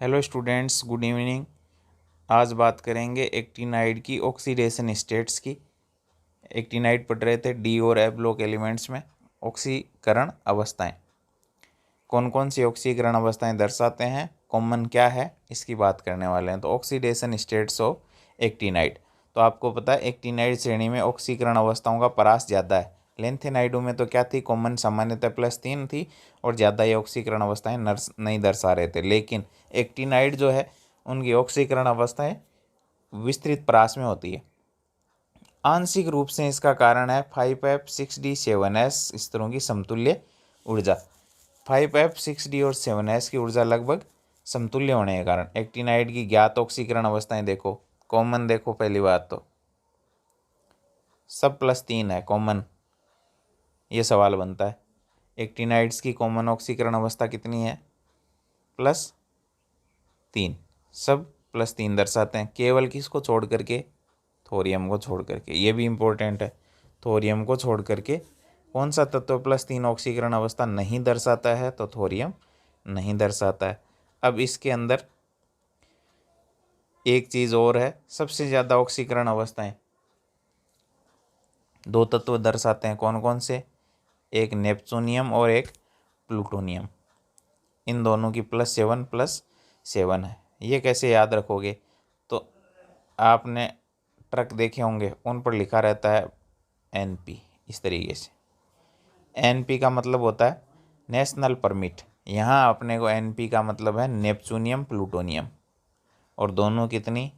Hello students, good evening. आज बात करेंगे एक्टिनाइड की ऑक्सीडेशन स्टेट्स की। एक्टिनाइड पढ़ रहे थे डी और एफ ब्लॉक एलिमेंट्स में ऑक्सीकरण अवस्थाएं। कौन कौन सी ऑक्सीकरण अवस्थाएं दर्शाते हैं, कॉमन क्या है, इसकी बात करने वाले हैं। तो ऑक्सीडेशन स्टेट्स ऑफ एक्टिनाइड। तो आपको पता है एक्टिनाइड श्रेणी में ऑक्सीकरण अवस्थाओं का परास ज़्यादा है। लेंथेनाइडों में तो क्या थी, कॉमन सामान्यतः +3 थी और ज़्यादा ये ऑक्सीकरण अवस्थाएं नहीं दर्शा रहे थे। लेकिन एक्टिनाइड जो है उनकी ऑक्सीकरण अवस्थाएं विस्तृत परास में होती है। आंशिक रूप से इसका कारण है 5f6d7s स्तरों की समतुल्य ऊर्जा। 5f6d और 7s की ऊर्जा लगभग समतुल्य होने के कारण एक्टिनाइड की ज्ञात ऑक्सीकरण अवस्थाएं देखो, कॉमन देखो। पहली बात तो सब +3 है, कॉमन। ये सवाल बनता है एक्टिनाइड्स की कॉमन ऑक्सीकरण अवस्था कितनी है, +3। सब +3 दर्शाते हैं, केवल किसको छोड़ करके, थोरियम को छोड़ करके। ये भी इम्पोर्टेंट है, थोरियम को छोड़ करके कौन सा तत्व +3 ऑक्सीकरण अवस्था नहीं दर्शाता है, तो थोरियम नहीं दर्शाता है। अब इसके अंदर एक चीज़ और है, सबसे ज़्यादा ऑक्सीकरण अवस्थाएं दो तत्व दर्शाते हैं। कौन कौन से, एक नेपचूनियम और एक प्लूटोनियम। इन दोनों की +7 है। ये कैसे याद रखोगे, तो आपने ट्रक देखे होंगे, उन पर लिखा रहता है NP, इस तरीके से। NP का मतलब होता है नेशनल परमिट। यहाँ अपने को NP का मतलब है नेपचूनियम प्लूटोनियम, और दोनों कितनी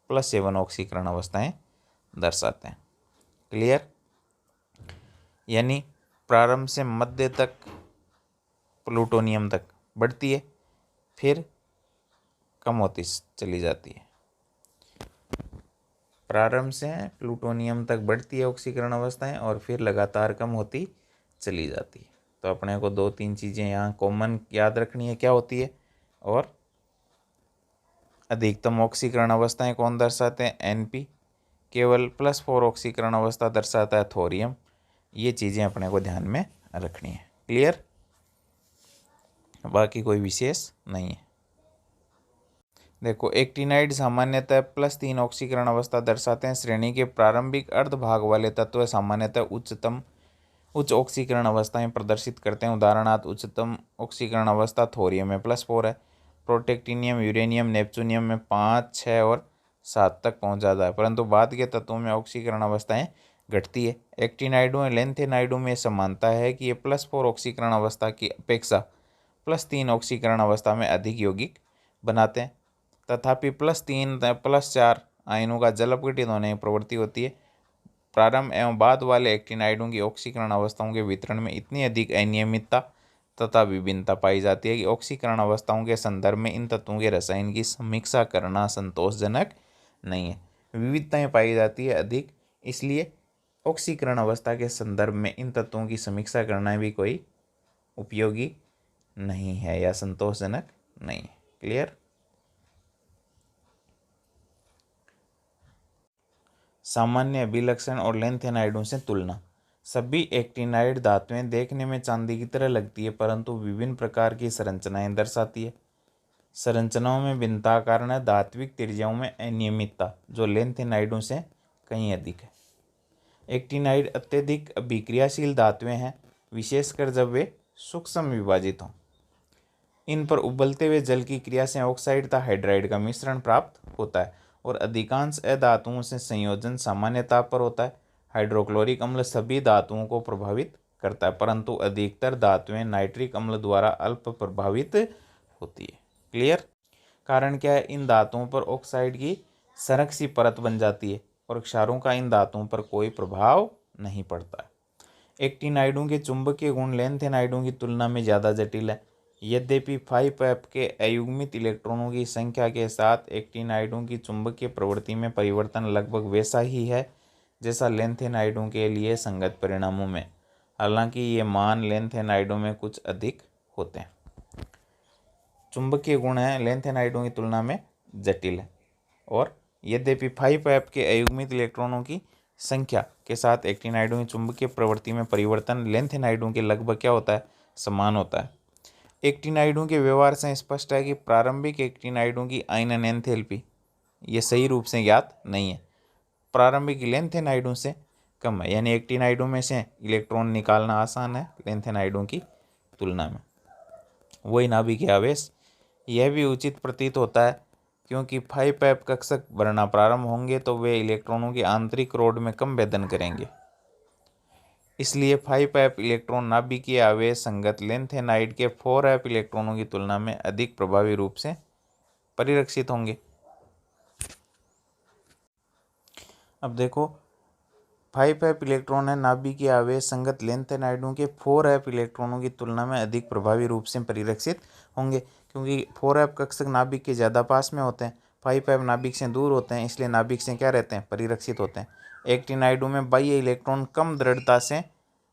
+7 ऑक्सीकरण अवस्थाएं दर्शाते हैं। क्लियर? यानी प्रारंभ से मध्य तक प्लूटोनियम तक बढ़ती है, फिर कम होती चली जाती है। प्रारंभ से प्लूटोनियम तक बढ़ती है ऑक्सीकरण अवस्थाएं और फिर लगातार कम होती चली जाती है। तो अपने को 2-3 चीज़ें यहाँ कॉमन याद रखनी है, क्या होती है, और अधिकतम ऑक्सीकरण अवस्थाएं कौन दर्शाते हैं, NP। केवल +4 ऑक्सीकरण अवस्था दर्शाता है थोरियम। ये चीज़ें अपने को ध्यान में रखनी है। क्लियर? बाकी कोई विशेष नहीं है। देखो, एक्टिनाइड सामान्यतः +3 ऑक्सीकरण अवस्था दर्शाते हैं। श्रेणी के प्रारंभिक अर्धभाग वाले तत्व सामान्यतः उच्च ऑक्सीकरण अवस्थाएं प्रदर्शित करते हैं। उदाहरणार्थ उच्चतम ऑक्सीकरण अवस्था थोरियम में +4 है, प्रोटेक्टिनियम, यूरेनियम, नेपचूनियम में 5, 6 और 7 तक पहुंच जाता है। परंतु बाद के तत्वों में ऑक्सीकरण अवस्थाएं घटती है। एक्टिनाइडों और लेंथेनाइडों में समानता है कि ये +4 ऑक्सीकरण अवस्था की अपेक्षा +3 ऑक्सीकरण अवस्था में अधिक यौगिक बनाते हैं। तथापि +3 +4 आयनों का जल अपघटित होने की प्रवृत्ति होती है। प्रारंभ एवं बाद वाले एक्टिनाइडों की ऑक्सीकरण अवस्थाओं के वितरण में इतनी अधिक अनियमितता तथा विभिन्नता पाई जाती है कि ऑक्सीकरण अवस्थाओं के संदर्भ में इन तत्वों के रसायन की समीक्षा करना संतोषजनक नहीं है। विविधताएं पाई जाती है अधिक, इसलिए ऑक्सीकरण अवस्था के संदर्भ में इन तत्वों की समीक्षा करना भी कोई उपयोगी नहीं है या संतोषजनक नहीं है। क्लियर? सामान्य, अभिलक्षण और लेंथेनाइडों से तुलना। सभी एक्टिनाइड धातुएं देखने में चांदी की तरह लगती है, परंतु विभिन्न प्रकार की संरचनाएं दर्शाती है। संरचनाओं में भिन्नता कारण है धात्विक त्रिज्याओं में अनियमितता, जो लेंथेनाइडों से कहीं अधिक है। एक्टिनाइड अत्यधिक अभिक्रियाशील धातुएं हैं, विशेषकर जब वे सूक्ष्म विभाजित हों। इन पर उबलते हुए जल की क्रिया से ऑक्साइड तथा हाइड्राइड का मिश्रण प्राप्त होता है, और अधिकांश अधातुओं से संयोजन सामान्य ताप पर होता है। हाइड्रोक्लोरिक अम्ल सभी धातुओं को प्रभावित करता है, परंतु अधिकतर धातुएं नाइट्रिक अम्ल द्वारा अल्प प्रभावित होती है। क्लियर? कारण क्या है, इन धातुओं पर ऑक्साइड की संरक सी परत बन जाती है और क्षारों का इन धातुओं पर कोई प्रभाव नहीं पड़ता है। एक्टिनाइडों के चुंबकीय गुण लेंथेनाइडों की तुलना में ज़्यादा जटिल है। यद्यपि 5f के अयुग्मित इलेक्ट्रॉनों की संख्या के साथ एक्टिनाइडों की चुंबकीय प्रवृत्ति में परिवर्तन लगभग वैसा ही है जैसा लेंथेनाइडों के लिए संगत परिणामों में, हालांकि ये मान लेंथेनाइडों में कुछ अधिक होते हैं। चुंबकीय गुण है लेंथेनाइडों की तुलना में जटिल है, और यद्यपि 5f के अयुग्मित इलेक्ट्रॉनों की संख्या के साथ एक्टिनाइडों की चुंबकीय प्रवृत्ति में परिवर्तन लेंथेनाइडों के लगभग क्या होता है, समान होता है। एक्टिनाइडों के व्यवहार से स्पष्ट है कि प्रारंभिक एक्टिनाइडों की आयनन एंथैल्पी ये सही रूप से ज्ञात नहीं है, प्रारंभिक लेंथेनाइडों से कम है, यानी एक्टिनाइडों में से इलेक्ट्रॉन निकालना आसान है लेंथेनाइडों की तुलना में। वही नाभिकीय आवेश यह भी उचित प्रतीत होता है क्योंकि 5f कक्षक भरना प्रारंभ होंगे तो वे इलेक्ट्रॉनों की आंतरिक रोड में कम भेदन करेंगे, इसलिए 5f इलेक्ट्रॉन नाभिकीय आवेश संगत लेंथेनाइड के 4f इलेक्ट्रॉनों की तुलना में अधिक प्रभावी रूप से परिरक्षित होंगे। अब देखो 5f इलेक्ट्रॉन है नाभिकीय आवेश संगत लेंथेनाइडों के 4f इलेक्ट्रॉनों की तुलना में अधिक प्रभावी रूप से परिरक्षित होंगे, क्योंकि 4f कक्षक नाभिक के ज़्यादा पास में होते हैं, 5f नाभिक से दूर होते हैं, इसलिए नाभिक से क्या रहते हैं, परिरक्षित होते हैं। एक्टिनाइडों में बाह्य इलेक्ट्रॉन कम दृढ़ता से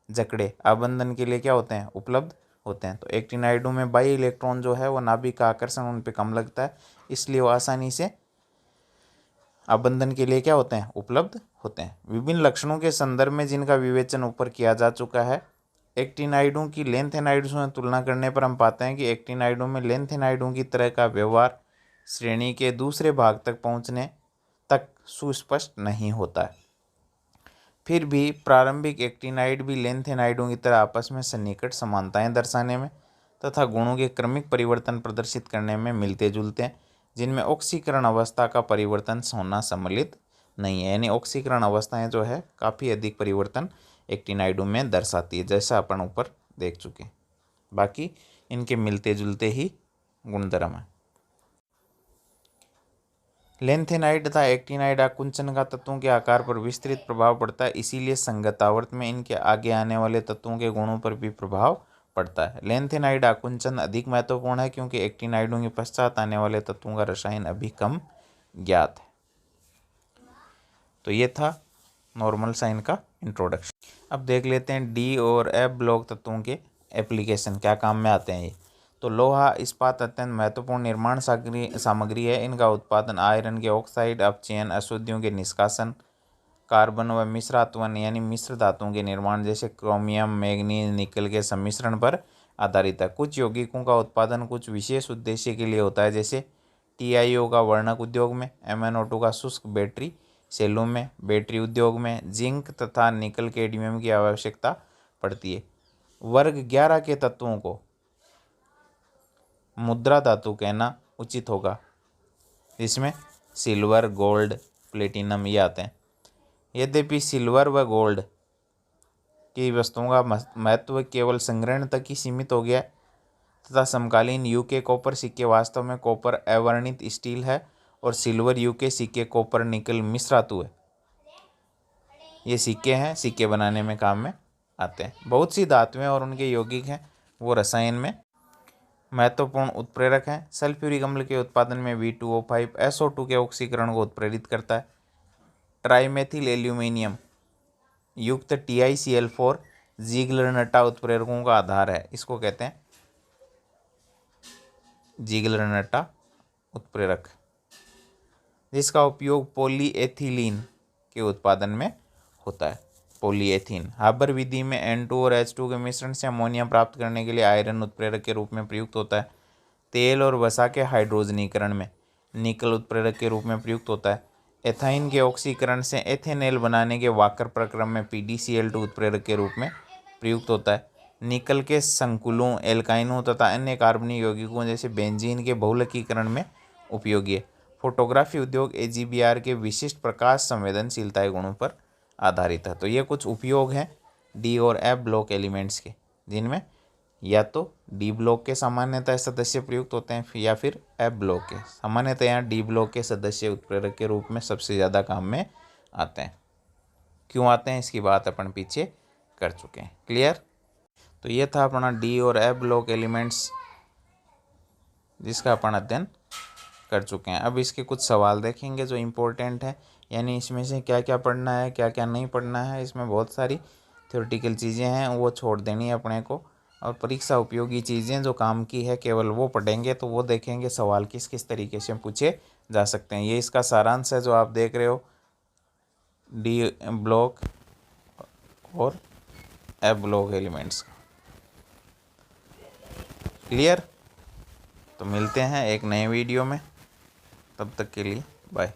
जकड़े आबंधन के लिए क्या होते हैं, उपलब्ध होते हैं। तो एक्टिनाइडों में बाह्य इलेक्ट्रॉन जो है वो नाभिक का आकर्षण उन पर कम लगता है, इसलिए वो आसानी से आबंधन के लिए क्या होते हैं, उपलब्ध होते हैं। विभिन्न लक्षणों के संदर्भ में जिनका विवेचन ऊपर किया जा चुका है, एक्टिनाइडों की लेंथेनाइडों में तुलना करने पर हम पाते हैं कि एक्टिनाइडों में लेंथेनाइडों की तरह का व्यवहार श्रेणी के दूसरे भाग तक पहुंचने तक सुस्पष्ट नहीं होता है। फिर भी प्रारंभिक एक्टिनाइड भी लेंथेनाइडों की तरह आपस में सन्निकट समानताएं दर्शाने में तथा गुणों के क्रमिक परिवर्तन प्रदर्शित करने में मिलते जुलते हैं, जिनमें ऑक्सीकरण अवस्था का परिवर्तन होना सम्मिलित नहीं है, यानी ऑक्सीकरण अवस्थाएं जो है काफ़ी अधिक परिवर्तन एक्टिनाइडों में दर्शाती है, जैसा अपन ऊपर देख चुके हैं। बाकी इनके मिलते जुलते ही गुणधर्म है। लेंथेनाइड तथा एक्टिनाइड आकुंचन का तत्वों के आकार पर विस्तृत प्रभाव पड़ता है, इसीलिए संगतावर्त में इनके आगे आने वाले तत्वों के गुणों पर भी प्रभाव पड़ता है। लेंथेनाइड आकुंचन अधिक महत्वपूर्ण है क्योंकि एक्टिनाइडों के पश्चात आने वाले तत्वों का रसायन अभी कम ज्ञात है। तो ये था नॉर्मल साइन का इंट्रोडक्शन। अब देख लेते हैं डी और एफ ब्लॉक तत्वों के एप्लीकेशन, क्या काम में आते हैं ये। तो लोहा इस्पात अत्यंत महत्वपूर्ण निर्माण सामग्री है। इनका उत्पादन आयरन के ऑक्साइड अपचयन, अशुद्धियों के निष्कासन, कार्बन व मिश्रात्वन यानी मिश्र धातुओं के निर्माण जैसे क्रोमियम, मैग्नीज, निकल के सम्मिश्रण पर आधारित है। कुछ यौगिकों का उत्पादन कुछ विशेष उद्देश्य के लिए होता है, जैसे TiO का वर्णक उद्योग में, MnO2 का शुष्क बैटरी सेलों में, बैटरी उद्योग में जिंक तथा निकल कैडमियम की आवश्यकता पड़ती है। वर्ग 11 के तत्वों को मुद्रा धातु कहना उचित होगा, जिसमें सिल्वर, गोल्ड, प्लेटिनम ये आते हैं। यद्यपि सिल्वर व गोल्ड की वस्तुओं का महत्व केवल संग्रहण तक ही सीमित हो गया तथा समकालीन UK कॉपर सिक्के वास्तव में कॉपर अवर्णित स्टील है और सिल्वर UK सिक्के कॉपर निकल मिश्र धातु है। ये सिक्के हैं, सिक्के बनाने में काम में आते हैं। बहुत सी धातुएं और उनके यौगिक हैं वो रसायन में महत्वपूर्ण उत्प्रेरक हैं। सल्फ्यूरिक अम्ल के उत्पादन में V2O5 SO2 के ऑक्सीकरण को उत्प्रेरित करता है। ट्राइमेथिल एल्यूमिनियम युक्त TiCl4 जीगलरनटा उत्प्रेरकों का आधार है, इसको कहते हैं जीगलरनटा उत्प्रेरक, जिसका उपयोग पॉलीएथिलीन के उत्पादन में होता है। पॉलीएथीन हाबर विधि में N2 और H2 के मिश्रण से अमोनिया प्राप्त करने के लिए आयरन उत्प्रेरक के रूप में प्रयुक्त होता है। तेल और वसा के हाइड्रोजनीकरण में निकल उत्प्रेरक के रूप में प्रयुक्त होता है। एथाइन के ऑक्सीकरण से एथेनेल बनाने के वाकर प्रक्रम में PdCl2 उत्प्रेरक के रूप में प्रयुक्त होता है। निकल के संकुलों, एल्काइनों तथा अन्य कार्बनिक यौगिकों जैसे बेंजीन के बहुलकीकरण में उपयोगी है। फोटोग्राफी उद्योग AGBR के विशिष्ट प्रकाश संवेदनशीलता गुणों पर आधारित है। तो ये कुछ उपयोग हैं डी और एफ ब्लॉक एलिमेंट्स के, जिनमें या तो डी ब्लॉक के सामान्यतः सदस्य प्रयुक्त होते हैं या फिर एफ ब्लॉक के। सामान्यतः यहाँ डी ब्लॉक के सदस्य उत्प्रेरक के रूप में सबसे ज़्यादा काम में आते हैं। क्यों आते हैं इसकी बात अपन पीछे कर चुके हैं। क्लियर। तो ये था अपना डी और एफ ब्लॉक एलिमेंट्स, जिसका अपन अध्ययन कर चुके हैं। अब इसके कुछ सवाल देखेंगे जो इम्पोर्टेंट है, यानी इसमें से क्या क्या पढ़ना है, क्या क्या नहीं पढ़ना है। इसमें बहुत सारी थ्योरेटिकल चीज़ें हैं, वो छोड़ देनी है अपने को, और परीक्षा उपयोगी चीज़ें जो काम की है केवल वो पढ़ेंगे। तो वो देखेंगे सवाल किस किस तरीके से पूछे जा सकते हैं। ये इसका सारांश है जो आप देख रहे हो डी ब्लॉक और एफ ब्लॉक एलिमेंट्स का। क्लियर? तो मिलते हैं एक नए वीडियो में, तब तक के लिए बाय।